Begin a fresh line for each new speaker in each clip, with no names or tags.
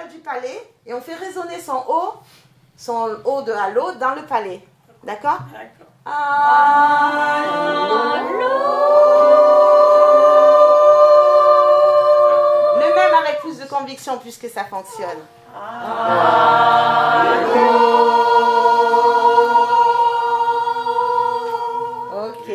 du palais et on fait résonner son haut de halo dans le palais. D'accord? D'accord. Le même avec plus de conviction puisque ça fonctionne. Ok.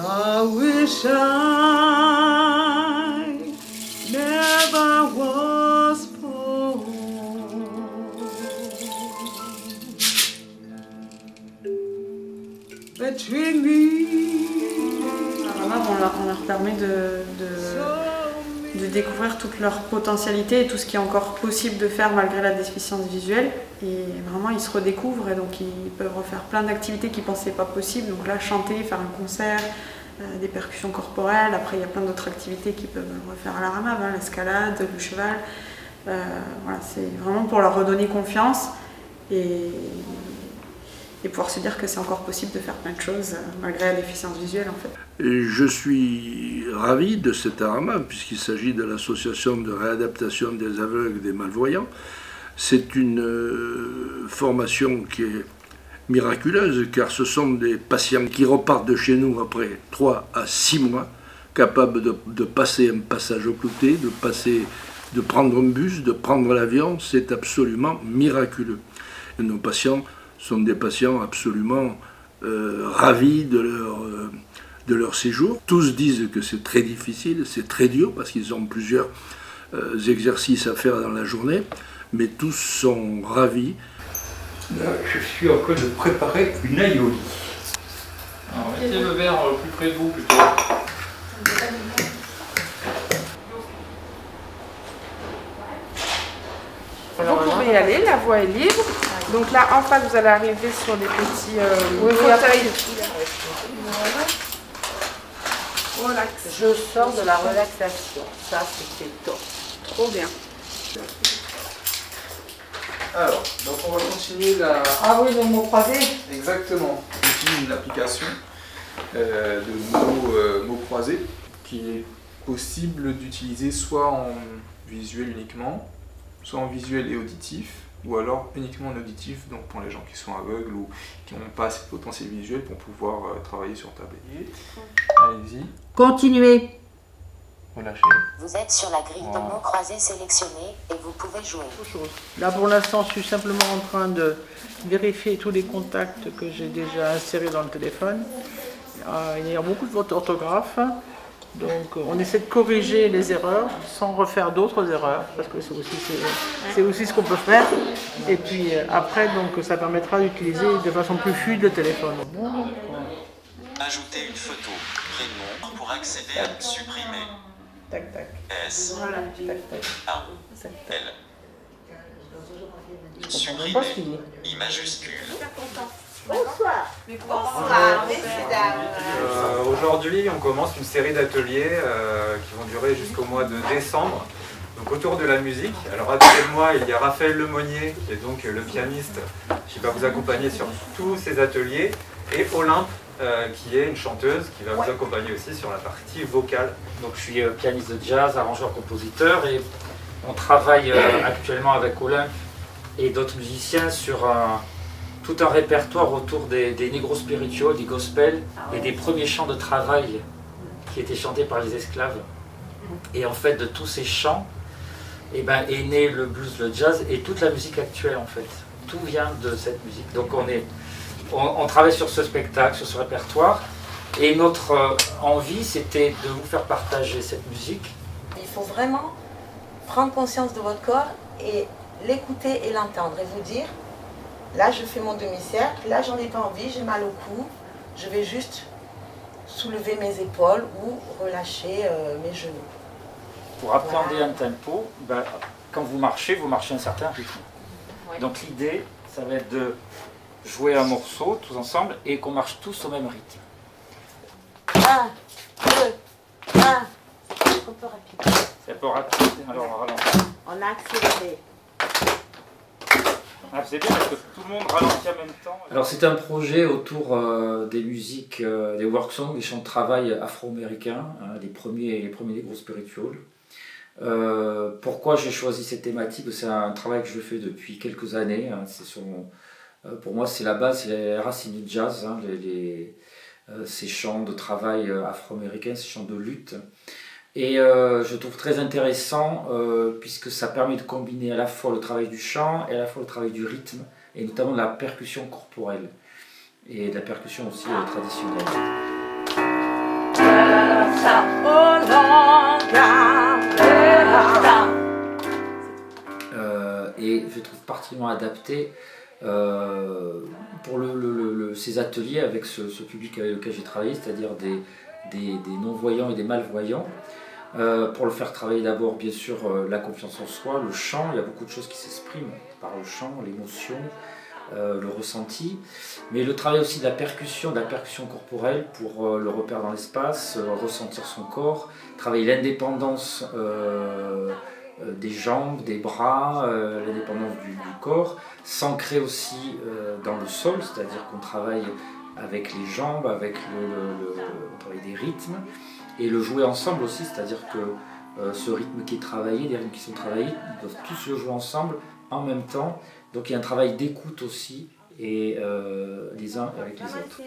I wish I never was born. Between me.
Alors là, on leur permet de découvrir toute leur potentialité et tout ce qui est encore possible de faire malgré la déficience visuelle. Et vraiment, ils se redécouvrent et donc ils peuvent refaire plein d'activités qu'ils ne pensaient pas possibles. Donc là, chanter, faire un concert, des percussions corporelles. Après, il y a plein d'autres activités qu'ils peuvent refaire à la ramave, hein, l'escalade, le cheval. Voilà, c'est vraiment pour leur redonner confiance et pouvoir se dire que c'est encore possible de faire plein de choses malgré la déficience visuelle en fait.
Et je suis ravi de cet ARAMA puisqu'il s'agit de l'association de réadaptation des aveugles et des malvoyants. C'est une formation qui est miraculeuse car ce sont des patients qui repartent de chez nous après 3 à 6 mois, capables de passer un passage occulté, de prendre un bus, de prendre l'avion. C'est absolument miraculeux. Et nos patients sont des patients absolument ravis de leur séjour. Tous disent que c'est très difficile, c'est très dur parce qu'ils ont plusieurs exercices à faire dans la journée, mais tous sont ravis.
Là, je suis en train de préparer une aioli.
Alors mettez le verre plus près de vous plutôt.
Vous pouvez y aller, la voie est libre. Donc là, en face, vous allez arriver sur des petits fauteuils. Relax.
Je sors de la relaxation. Ça, c'était top.
Trop bien.
Alors, donc on va continuer la...
Ah oui, le mot croisé.
Exactement. On utilise une application de mots croisés qui est possible d'utiliser soit en visuel uniquement, soit en visuel et auditif, ou alors uniquement en auditif, donc pour les gens qui sont aveugles ou qui n'ont pas assez de potentiel visuel pour pouvoir travailler sur tablette. Allez-y,
Continuez.
relâchez.
Vous êtes sur la grille de mots croisés sélectionnés et vous pouvez jouer.
Là, pour l'instant, je suis simplement en train de vérifier tous les contacts que j'ai déjà insérés dans le téléphone. Il y a beaucoup de fautes d'orthographe. Donc, on essaie de corriger les erreurs sans refaire d'autres erreurs, parce que c'est aussi ce qu'on peut faire. Et puis après, donc, ça permettra d'utiliser de façon plus fluide le téléphone.
Ajouter une photo, prénom, pour accéder à supprimer.
Tac, tac.
S,
Voilà. Tac, tac.
A,
Tac, tac.
L.
Je comprends
Supprimer,
pas ce qu'il dit.
I majuscule.
Bonsoir. Bonsoir, mesdames.
Aujourd'hui, on commence une série d'ateliers qui vont durer jusqu'au mois de décembre. Donc autour de la musique. Alors à côté de moi, il y a Raphaël Lemonnier, qui est donc le pianiste, qui va vous accompagner sur tous ces ateliers, et Olympe, qui est une chanteuse, qui va vous accompagner aussi sur la partie vocale.
Donc je suis pianiste de jazz, arrangeur-compositeur, et on travaille actuellement avec Olympe et d'autres musiciens sur tout un répertoire autour des negro spirituals, des gospels et des premiers chants de travail qui étaient chantés par les esclaves. Et en fait, de tous ces chants, est né le blues, le jazz et toute la musique actuelle en fait. Tout vient de cette musique. Donc on travaille sur ce spectacle, sur ce répertoire. Et notre envie, c'était de vous faire partager cette musique.
Il faut vraiment prendre conscience de votre corps et l'écouter et l'entendre et vous dire, là je fais mon demi-cercle, là j'en ai pas envie, j'ai mal au cou, je vais juste soulever mes épaules ou relâcher mes genoux.
Pour appréhender un tempo, quand vous marchez un certain rythme. Donc l'idée, ça va être de jouer un morceau tous ensemble et qu'on marche tous au même rythme.
1, 2, 1, un peu rapide.
C'est un peu rapide, alors on ralentit.
On a accéléré.
Ah, c'est bien parce que tout le monde ralentit en même temps. Alors c'est un projet autour des musiques, des work songs, des chants de travail afro-américains, hein, les premiers Negro Spirituals. Pourquoi j'ai choisi cette thématique? C'est un travail que je fais depuis quelques années. Hein, pour moi c'est la base, c'est les racines du jazz, hein, ces chants de travail afro-américains, ces chants de lutte. Et je trouve très intéressant puisque ça permet de combiner à la fois le travail du chant et à la fois le travail du rythme, et notamment de la percussion corporelle et de la percussion aussi traditionnelle. Et je trouve particulièrement adapté pour ces ateliers avec ce public avec lequel j'ai travaillé, c'est-à-dire des non-voyants et des malvoyants. Pour le faire travailler d'abord, bien sûr, la confiance en soi, le chant, il y a beaucoup de choses qui s'expriment par le chant, l'émotion, le ressenti, mais le travail aussi de la percussion corporelle pour le repère dans l'espace, ressentir son corps, travailler l'indépendance des jambes, des bras, l'indépendance du corps, s'ancrer aussi dans le sol, c'est-à-dire qu'on travaille avec les jambes, avec on travaille des rythmes, et le jouer ensemble aussi, c'est-à-dire que ce rythme qui est travaillé, les rythmes qui sont travaillés, ils doivent tous le jouer ensemble en même temps. Donc il y a un travail d'écoute aussi, et les uns avec les autres.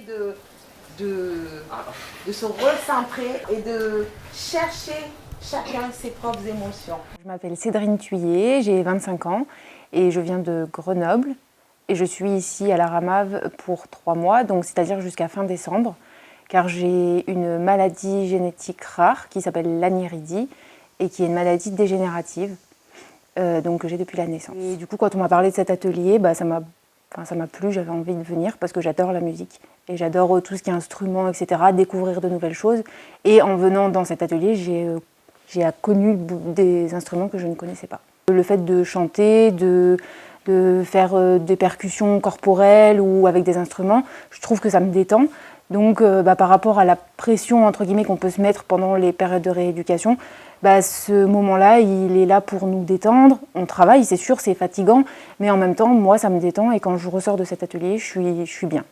De se recentrer et de chercher chacun ses propres émotions.
Je m'appelle Cédrine Thuillier, j'ai 25 ans et je viens de Grenoble. Et je suis ici à la Ramave pour 3 mois, donc c'est-à-dire jusqu'à fin décembre, car j'ai une maladie génétique rare qui s'appelle l'anéridie et qui est une maladie dégénérative, donc que j'ai depuis la naissance. Et du coup, quand on m'a parlé de cet atelier, ça m'a plu, j'avais envie de venir parce que j'adore la musique et j'adore tout ce qui est instruments, etc., découvrir de nouvelles choses. Et en venant dans cet atelier, j'ai connu des instruments que je ne connaissais pas. Le fait de chanter, de faire des percussions corporelles ou avec des instruments, je trouve que ça me détend. Donc par rapport à la pression entre guillemets qu'on peut se mettre pendant les périodes de rééducation, ce moment-là, il est là pour nous détendre. On travaille, c'est sûr, c'est fatigant, mais en même temps, moi, ça me détend et quand je ressors de cet atelier, je suis bien.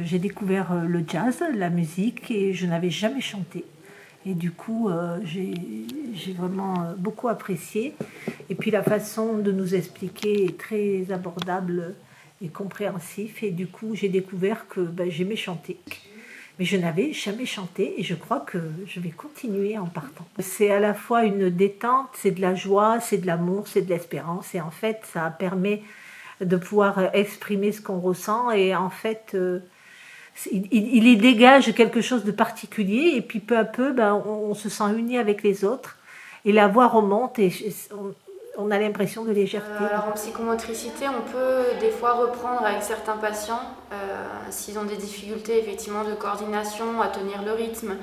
J'ai découvert le jazz, la musique, et je n'avais jamais chanté. Et du coup, j'ai vraiment beaucoup apprécié. Et puis la façon de nous expliquer est très abordable et compréhensif. Et du coup, j'ai découvert que j'aimais chanter. Mais je n'avais jamais chanté et je crois que je vais continuer en partant. C'est à la fois une détente, c'est de la joie, c'est de l'amour, c'est de l'espérance. Et en fait, ça permet de pouvoir exprimer ce qu'on ressent. Et en fait, il y dégage quelque chose de particulier. Et puis peu à peu, on se sent uni avec les autres. Et la voix remonte et on a l'impression de légèreté.
Alors en psychomotricité, on peut des fois reprendre avec certains patients s'ils ont des difficultés effectivement de coordination, à tenir le rythme.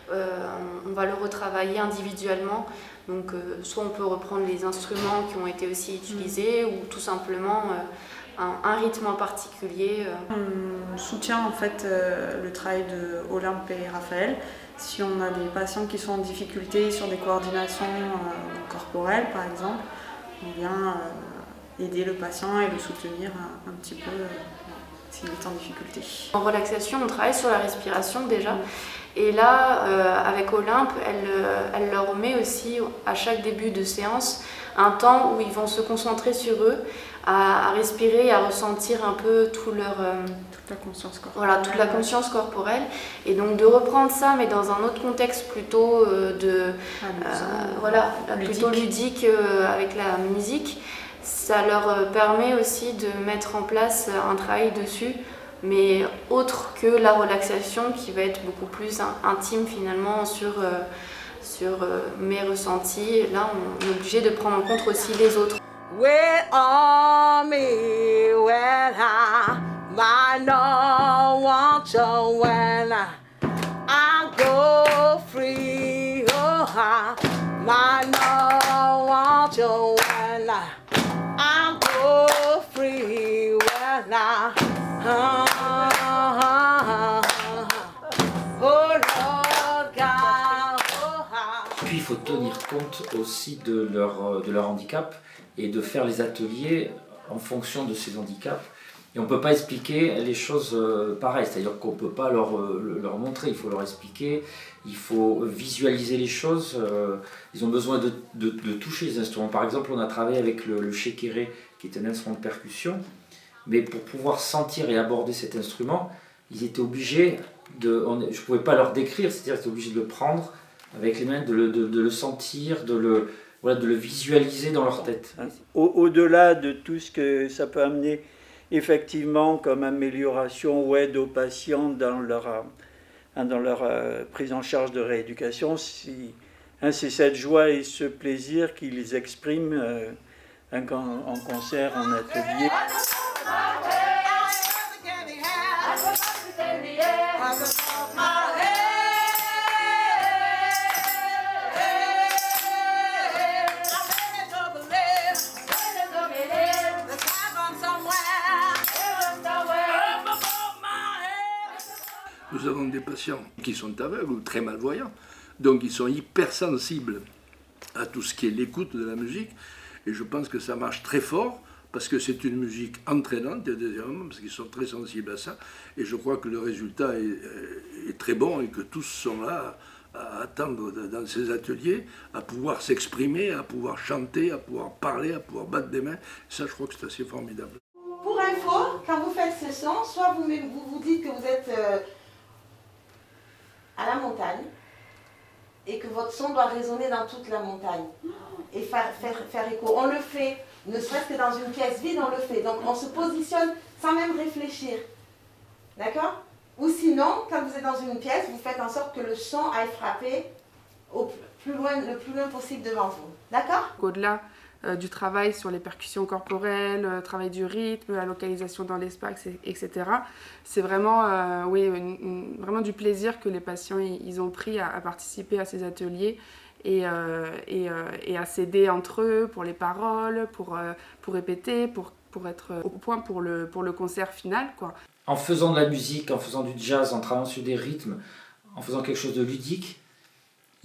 On va le retravailler individuellement. Donc soit on peut reprendre les instruments qui ont été aussi utilisés ou tout simplement un rythme en particulier.
On soutient en fait le travail de Olympe et Raphaël. Si on a des patients qui sont en difficulté sur des coordinations corporelles par exemple, on vient aider le patient et le soutenir un petit peu s'il est en difficulté.
En relaxation, on travaille sur la respiration déjà. Et là, avec Olympe, elle leur met aussi à chaque début de séance un temps où ils vont se concentrer sur eux, à respirer, à ressentir un peu toute la conscience corporelle. Voilà, toute la conscience corporelle. Et donc de reprendre ça, mais dans un autre contexte plutôt plutôt ludique avec la musique, ça leur permet aussi de mettre en place un travail dessus, mais autre que la relaxation qui va être beaucoup plus intime finalement sur mes ressentis. Là, on est obligé de prendre en compte aussi les autres.
Wait on me when I might not want you when I go free, oh, I know want you when I go free, when I, oh Lord God, oh,
Puis il faut tenir compte aussi de leur handicap et de faire les ateliers en fonction de ces handicaps. Et on ne peut pas expliquer les choses pareilles, c'est-à-dire qu'on ne peut pas leur montrer, il faut leur expliquer, il faut visualiser les choses, ils ont besoin de toucher les instruments. Par exemple, on a travaillé avec le shekere, qui est un instrument de percussion, mais pour pouvoir sentir et aborder cet instrument, ils étaient obligés je ne pouvais pas leur décrire, c'est-à-dire qu'ils étaient obligés de le prendre avec les mains, de le sentir, de le visualiser dans leur tête.
Au-delà de tout ce que ça peut amener effectivement comme amélioration ou aide aux patients dans leur prise en charge de rééducation, c'est cette joie et ce plaisir qu'ils expriment en concert, en atelier.
Nous avons des patients qui sont aveugles ou très malvoyants, donc ils sont hypersensibles à tout ce qui est l'écoute de la musique, et je pense que ça marche très fort, parce que c'est une musique entraînante, parce qu'ils sont très sensibles à ça, et je crois que le résultat est très bon, et que tous sont là à attendre dans ces ateliers, à pouvoir s'exprimer, à pouvoir chanter, à pouvoir parler, à pouvoir battre des mains. Ça, je crois que c'est assez formidable.
Pour info, quand vous faites ce son, soit vous vous dites que vous êtes à la montagne et que votre son doit résonner dans toute la montagne et faire écho. On le fait, ne serait-ce que dans une pièce vide, on le fait. Donc on se positionne sans même réfléchir. D'accord? Ou sinon, quand vous êtes dans une pièce, vous faites en sorte que le son aille frapper le plus loin possible devant vous. D'accord?
Au-delà du travail sur les percussions corporelles, le travail du rythme, la localisation dans l'espace, etc. C'est vraiment, vraiment du plaisir que les patients ils ont pris à participer à ces ateliers et à s'aider entre eux pour les paroles, pour répéter, pour être au point pour le concert final, quoi.
En faisant de la musique, en faisant du jazz, en travaillant sur des rythmes, en faisant quelque chose de ludique,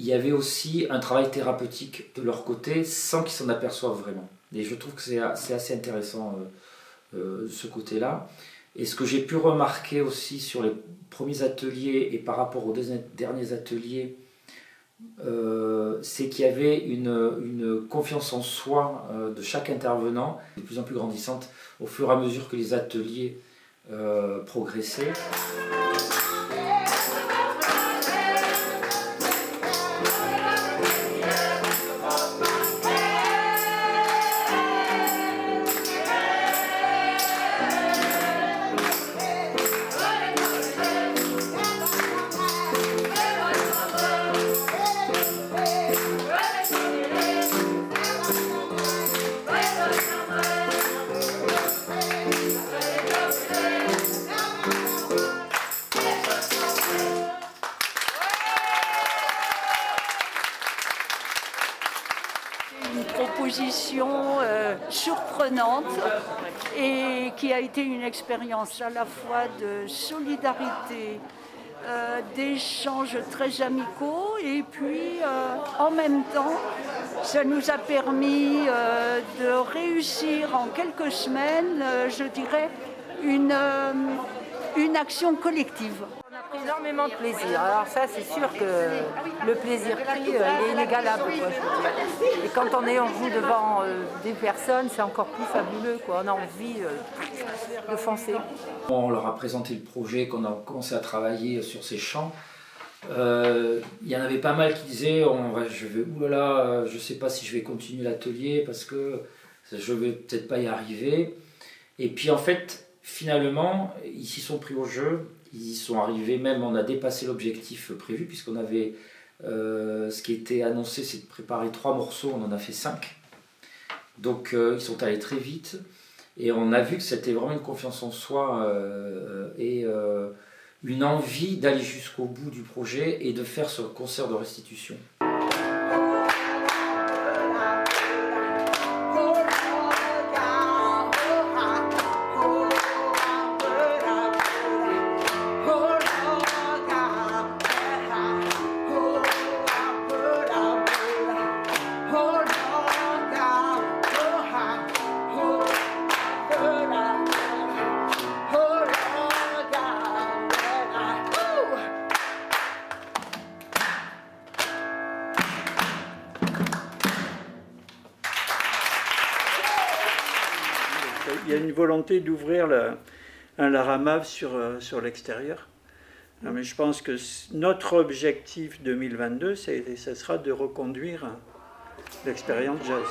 il y avait aussi un travail thérapeutique de leur côté sans qu'ils s'en aperçoivent vraiment. Et je trouve que c'est assez intéressant ce côté-là. Et ce que j'ai pu remarquer aussi sur les premiers ateliers et par rapport aux derniers ateliers, c'est qu'il y avait une confiance en soi de chaque intervenant, de plus en plus grandissante au fur et à mesure que les ateliers progressaient.
Surprenante et qui a été une expérience à la fois de solidarité, d'échanges très amicaux et puis en même temps ça nous a permis de réussir en quelques semaines, je dirais, une action collective.
On a pris énormément de plaisir. Alors ça, c'est sûr que le plaisir pris est inégalable, quoi, je veux dire. Et quand on joue devant des personnes, c'est encore plus fabuleux, quoi. On a envie de foncer.
On leur a présenté le projet, qu'on a commencé à travailler sur ces chants. Il y en avait pas mal qui disaient je sais pas si je vais continuer l'atelier parce que je vais peut-être pas y arriver. Et puis en fait, finalement, ils s'y sont pris au jeu. Ils y sont arrivés, même on a dépassé l'objectif prévu, puisqu'on avait, ce qui était annoncé, c'est de préparer 3 morceaux, on en a fait 5. Donc ils sont allés très vite, et on a vu que c'était vraiment une confiance en soi, et une envie d'aller jusqu'au bout du projet et de faire ce concert de restitution.
Il y a une volonté d'ouvrir un Laramave sur l'extérieur. Mais je pense que notre objectif 2022, ce sera de reconduire l'expérience jazz.